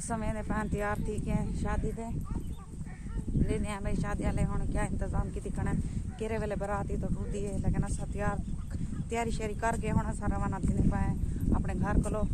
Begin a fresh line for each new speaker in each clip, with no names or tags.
समय ने पान तैयार थी के शादी थे लेने आ भाई शादी वाले हुन क्या इंतजाम की दिखना केरे वेले बराती तो टूटी है लेकिन असा तैयारी शेरी करके हुन असा रवाना थी पाए अपने घर को।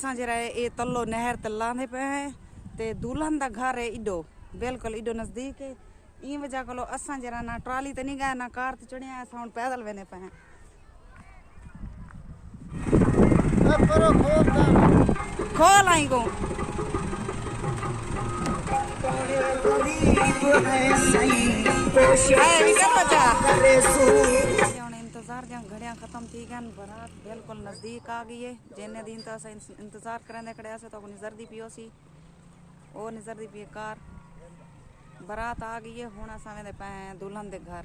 असां जरा ये तल्लो नहर ते लांदे पे हैं ते दुल्हन दा घर है इडो बिल्कुल इडो नजदीक है ई वजह कोलो असां जरा ना ट्राली ते नहीं गए ना कार ते चढ़िया असां हुण पैदल वेने पे हैं खोल आई को इंतजार जहाँ घड़िया खत्म थी गन बारात बिल्कुल नजदीक आ गई है जिन्ने दिन तो अस इंतजार करने खड़े से तो निजरदी पियो सी वो निजरदी पिए कार बारात आ गई है हुण असां वेंदे पे दुल्हन दे घर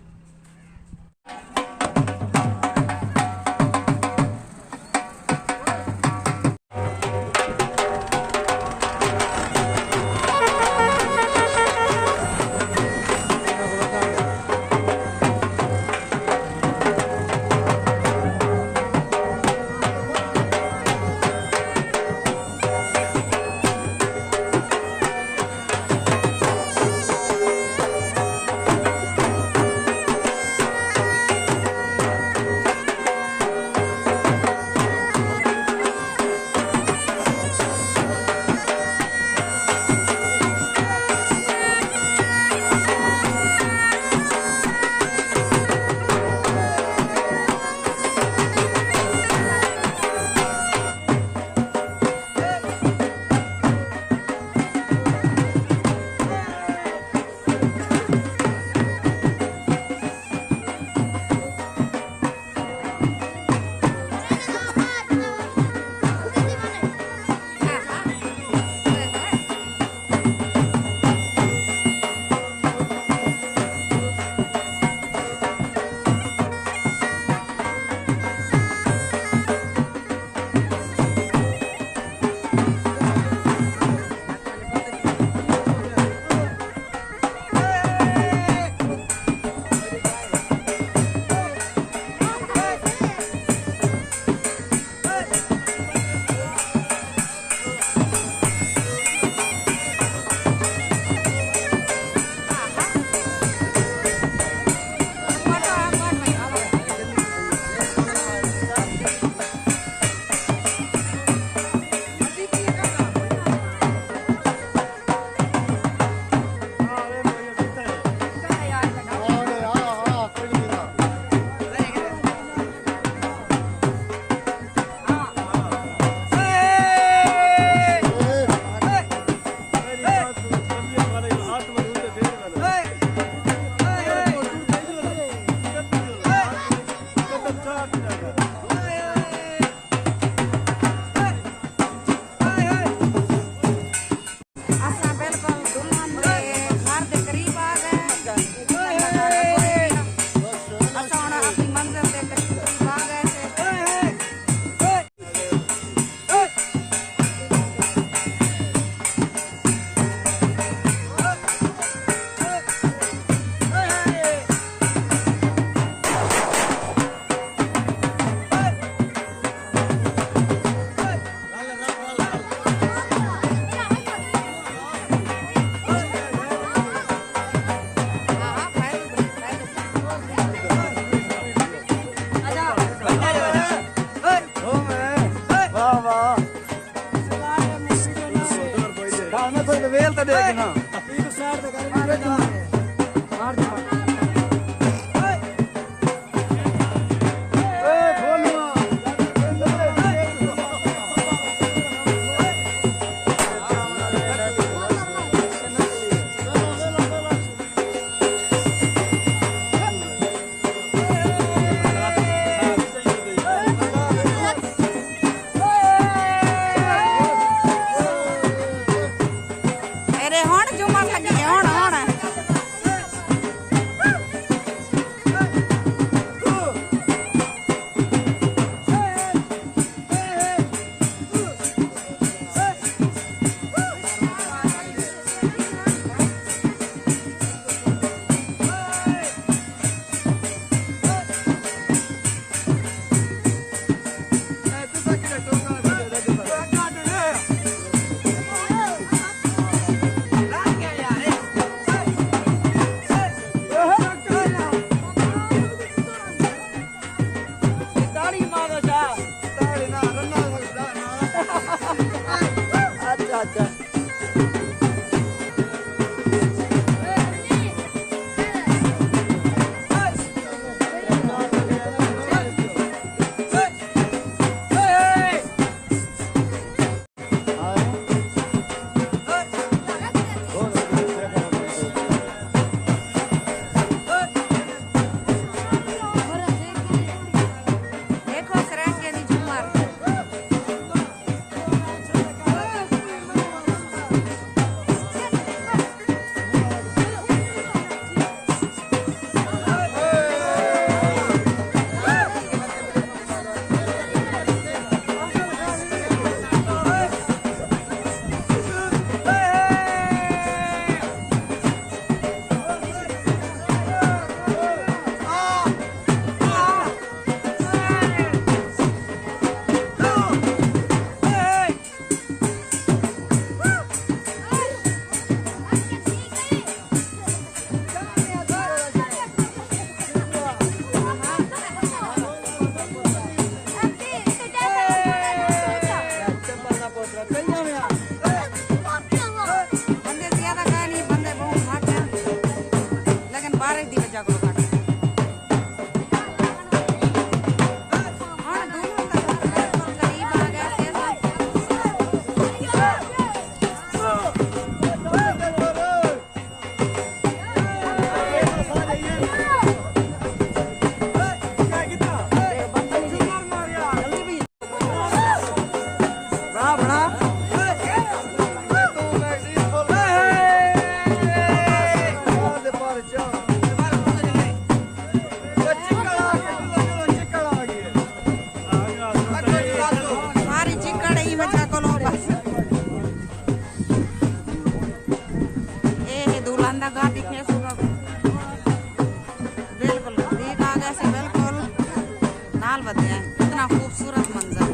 वेल तो देखना एक साइड पे कर बैठा मार दे ए खोलना
अरे हुण झूमर लगी हुण हुण लगे हैं, इतना खूबसूरत मंजर।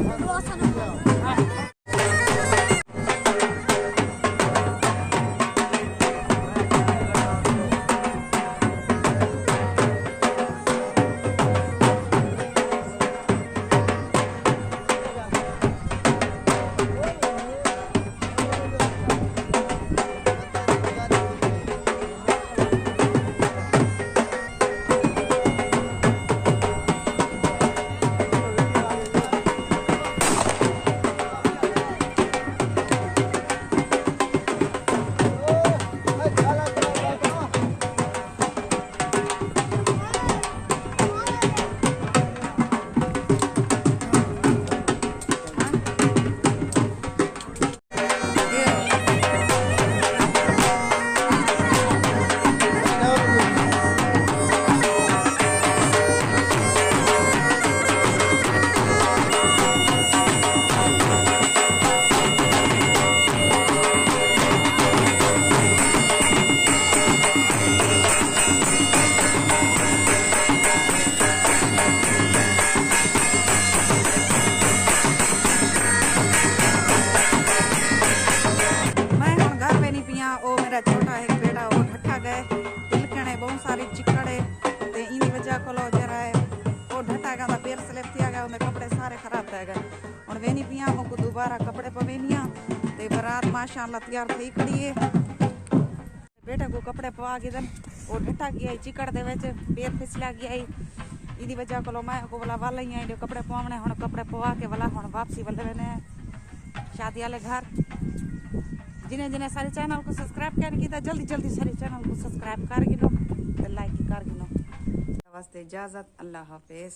ओ मेरा छोटा एक बेटा वो ढट्ठा गए तिलकने बहुत सारी चिकड़े ते इनी वजह को लो जरा है वो ढट्ठा गया पैर स्लिप किया गया उनके कपड़े सारे खराब थे गए और वेनी पिया को दोबारा कपड़े पवेनिया ते बारात माशाल्लाह तैयार थी खड़ी है बेटे को कपड़े पवा के वो ढट्ठा गया चिकड़ दे विच पैर फिसला गया इदी वजह को लो मैं को वाला वाला ही आई कपड़े पवाने हुन कपड़े पवा के वाला हुन वापसी वाले ने शादी वाले घर जिन्हें जिन्हें सारे चैनल को सब्सक्राइब कर किया जल्दी जल्दी सारे चैनल को सब्सक्राइब कर गिनो लाइक कर गिनो वास्ते इजाजत अल्लाह हाफिज।